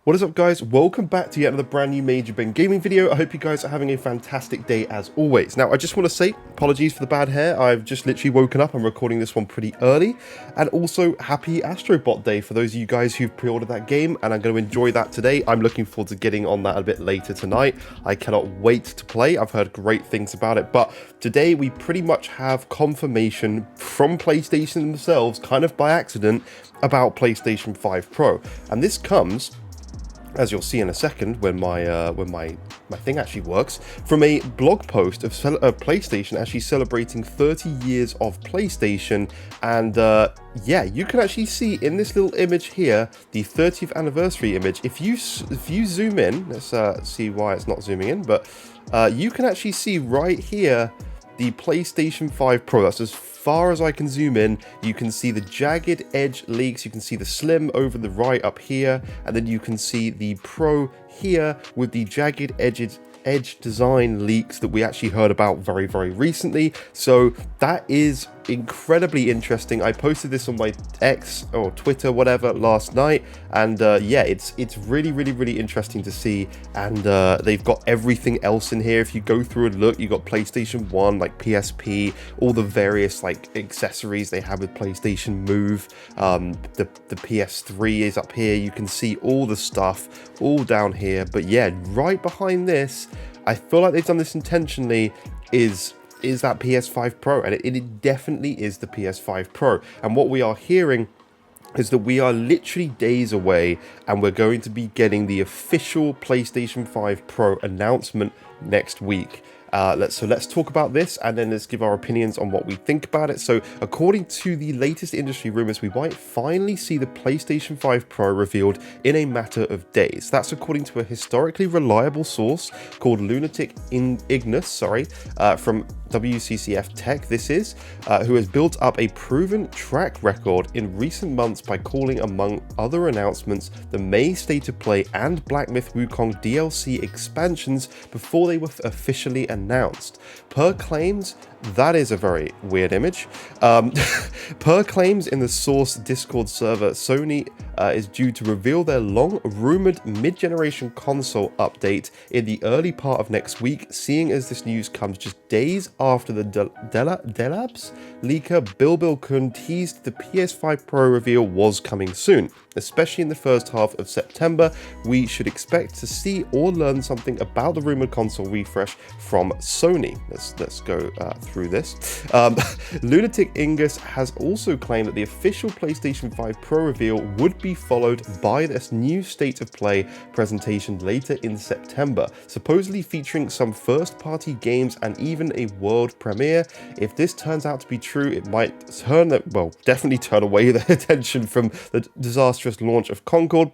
What is up, guys? Welcome back to yet another brand new Major Ben gaming video. I hope you guys are having a fantastic day as always. Now, I just want to say apologies for the bad hair. I've just literally woken up. I'm recording this one pretty early. And also happy Astrobot Day for those of you guys who've pre-ordered that game, and I'm going to enjoy that today. I'm looking forward to getting on that a bit later tonight. I cannot wait to play. I've heard great things about it, but today we pretty much have confirmation from PlayStation themselves, kind of by accident, about PlayStation 5 Pro. And this comes, as you'll see in a second when my thing actually works, from a blog post of PlayStation actually celebrating 30 years of PlayStation. And yeah, you can actually see in this little image here the 30th anniversary image. If you zoom in, let's see why it's not zooming in, but you can actually see right here the PlayStation 5 Pro. That's as far as I can zoom in. You can see the jagged edge leaks, you can see the slim over the right up here, and then you can see the Pro here with the jagged edge design leaks that we actually heard about very recently. So that is incredibly interesting. I posted this on my X or Twitter, whatever, last night, and yeah, it's really interesting to see. And they've got everything else in here. If you go through and look, you got PlayStation 1, like PSP, all the various like accessories they have with PlayStation Move. The PS3 is up here. You can see all the stuff all down here. But yeah, right behind this, I feel like they've done this intentionally, is that PS5 Pro, and it definitely is the PS5 Pro. And what we are hearing is that we are literally days away, and we're going to be getting the official PlayStation 5 Pro announcement next week. Let's talk about this, and then let's give our opinions on what we think about it. So according to the latest industry rumors, we might finally see the PlayStation 5 Pro revealed in a matter of days. That's according to a historically reliable source called Lunatic Ignis, from WCCF Tech, this is, who has built up a proven track record in recent months by calling, among other announcements, the May State of Play and Black Myth Wukong DLC expansions before they were officially announced. Per claims, that is a very weird image. Per claims in the source Discord server, Sony is due to reveal their long-rumored mid-generation console update in the early part of next week, seeing as this news comes just days after the Delabs leaker Bill Kun teased the PS5 Pro reveal was coming soon. Especially in the first half of September, we should expect to see or learn something about the rumored console refresh from Sony. Let's go through this. Lunatic Ingus has also claimed that the official PlayStation 5 Pro reveal would be followed by this new State of Play presentation later in September, supposedly featuring some first-party games and even a world premiere. If this turns out to be true, it might definitely turn away the attention from the disastrous launch of Concord,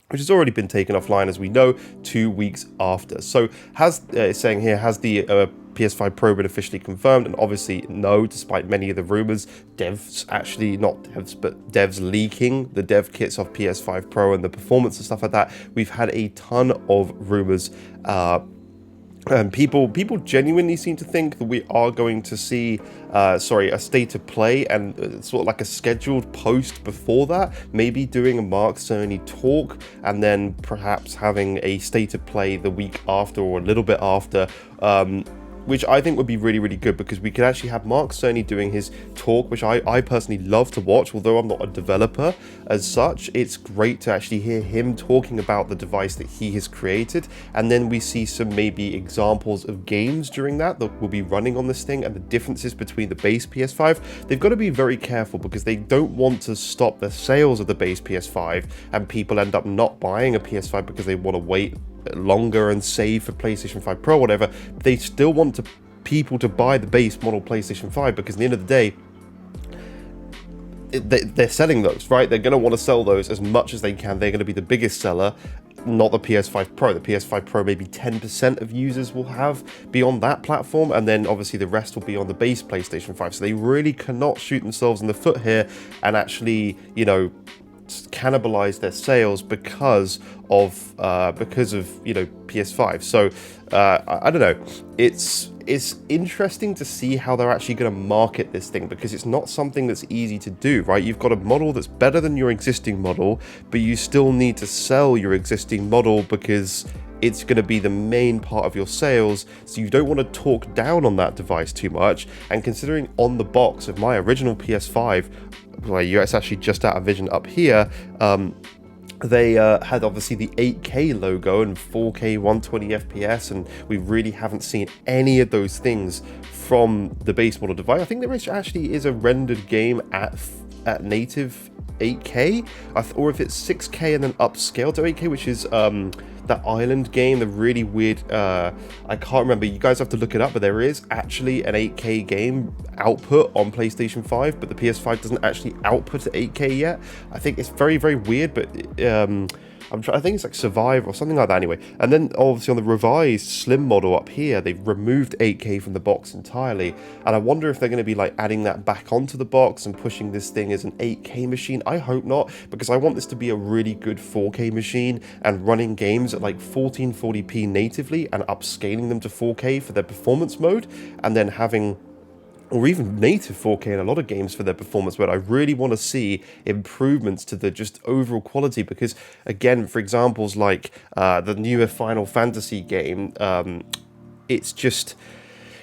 which has already been taken offline, as we know, 2 weeks after. So it's saying here, has the PS5 Pro been officially confirmed? And obviously no, despite many of the rumors. Devs leaking the dev kits of PS5 Pro and the performance and stuff like that. We've had a ton of rumors, and people genuinely seem to think that we are going to see a State of Play and sort of like a scheduled post before that, maybe doing a Mark Cerny talk and then perhaps having a State of Play the week after or a little bit after, which I think would be really good, because we could actually have Mark Cerny doing his talk, which I personally love to watch, although I'm not a developer as such. It's great to actually hear him talking about the device that he has created, and then we see some maybe examples of games during that will be running on this thing and the differences between the base PS5. They've got to be very careful, because they don't want to stop the sales of the base PS5 and people end up not buying a PS5 because they want to wait longer and save for PlayStation 5 Pro, whatever. They still want people to buy the base model PlayStation 5, because at the end of the day, they're selling those, right? They're going to want to sell those as much as they can. They're going to be the biggest seller, not the PS5 Pro. The PS5 Pro, maybe 10% of users will have be on that platform, and then obviously the rest will be on the base PlayStation 5. So they really cannot shoot themselves in the foot here and actually, cannibalize their sales because of PS5. So I don't know. It's interesting to see how they're actually going to market this thing, because it's not something that's easy to do, right? You've got a model that's better than your existing model, but you still need to sell your existing model because it's going to be the main part of your sales, so you don't want to talk down on that device too much. And considering on the box of my original PS5, well, it's actually just out of vision up here, they had obviously the 8K logo and 4K 120 FPS, and we really haven't seen any of those things from the base model device. I think there actually is a rendered game at native 8K, or if it's 6K and then upscaled to 8K, which is that island game, the really weird, I can't remember, you guys have to look it up, but there is actually an 8K game output on PlayStation 5, but the PS5 doesn't actually output at 8K yet. I think it's very, very weird, but I think it's like Survive or something like that anyway. And then obviously on the revised slim model up here, they've removed 8K from the box entirely. And I wonder if they're going to be like adding that back onto the box and pushing this thing as an 8K machine. I hope not, because I want this to be a really good 4K machine and running games at like 1440p natively and upscaling them to 4K for their performance mode, and then having, or even native 4K in a lot of games for their performance, but I really want to see improvements to the just overall quality, because again, for examples like the newer Final Fantasy game,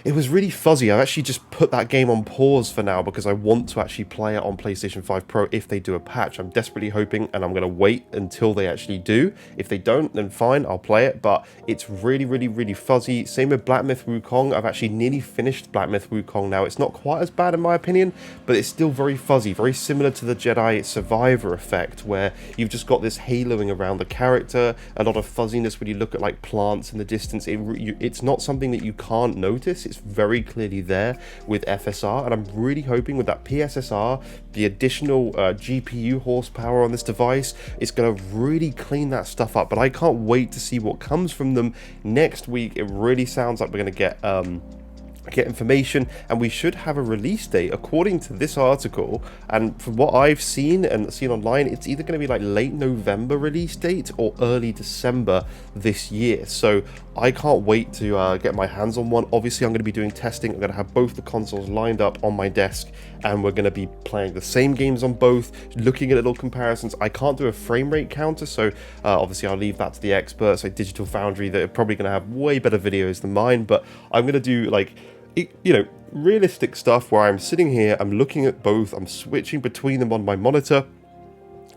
it was really fuzzy. I've actually just put that game on pause for now because I want to actually play it on PlayStation 5 Pro if they do a patch. I'm desperately hoping, and I'm going to wait until they actually do. If they don't, then fine, I'll play it, but it's really, really, really fuzzy. Same with Black Myth Wukong. I've actually nearly finished Black Myth Wukong now. It's not quite as bad in my opinion, but it's still very fuzzy, very similar to the Jedi Survivor effect, where you've just got this haloing around the character, a lot of fuzziness when you look at like plants in the distance. It's not something that you can't notice. It's very clearly there with FSR, and I'm really hoping with that PSSR, the additional GPU horsepower on this device, it's going to really clean that stuff up. But I can't wait to see what comes from them next week. It really sounds like we're going to get information, and we should have a release date according to this article. And from what I've seen online, it's either going to be like late November release date or early December this year. So I can't wait to get my hands on one. Obviously I'm going to be doing testing. I'm going to have both the consoles lined up on my desk, and we're going to be playing the same games on both, looking at little comparisons. I can't do a frame rate counter, so obviously I'll leave that to the experts like Digital Foundry, that are probably going to have way better videos than mine. But I'm going to do like, you know, realistic stuff where I'm sitting here, I'm looking at both, I'm switching between them on my monitor,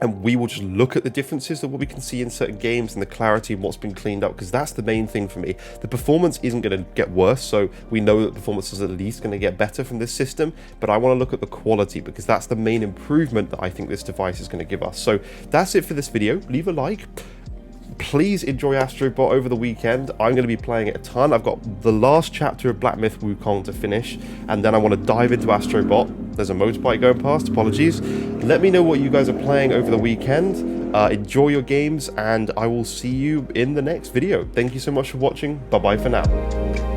and we will just look at the differences of what we can see in certain games and the clarity and what's been cleaned up, because that's the main thing for me. The performance isn't going to get worse, so we know that performance is at least going to get better from this system, but I want to look at the quality, because that's the main improvement that I think this device is going to give us. So that's it for this video. Leave a like. Please enjoy Astrobot over the weekend. I'm going to be playing it a ton. I've got the last chapter of Black Myth Wukong to finish, and then I want to dive into Astrobot. There's a motorbike going past, apologies. Let me know what you guys are playing over the weekend. Enjoy your games, and I will see you in the next video. Thank you so much for watching. Bye-bye for now.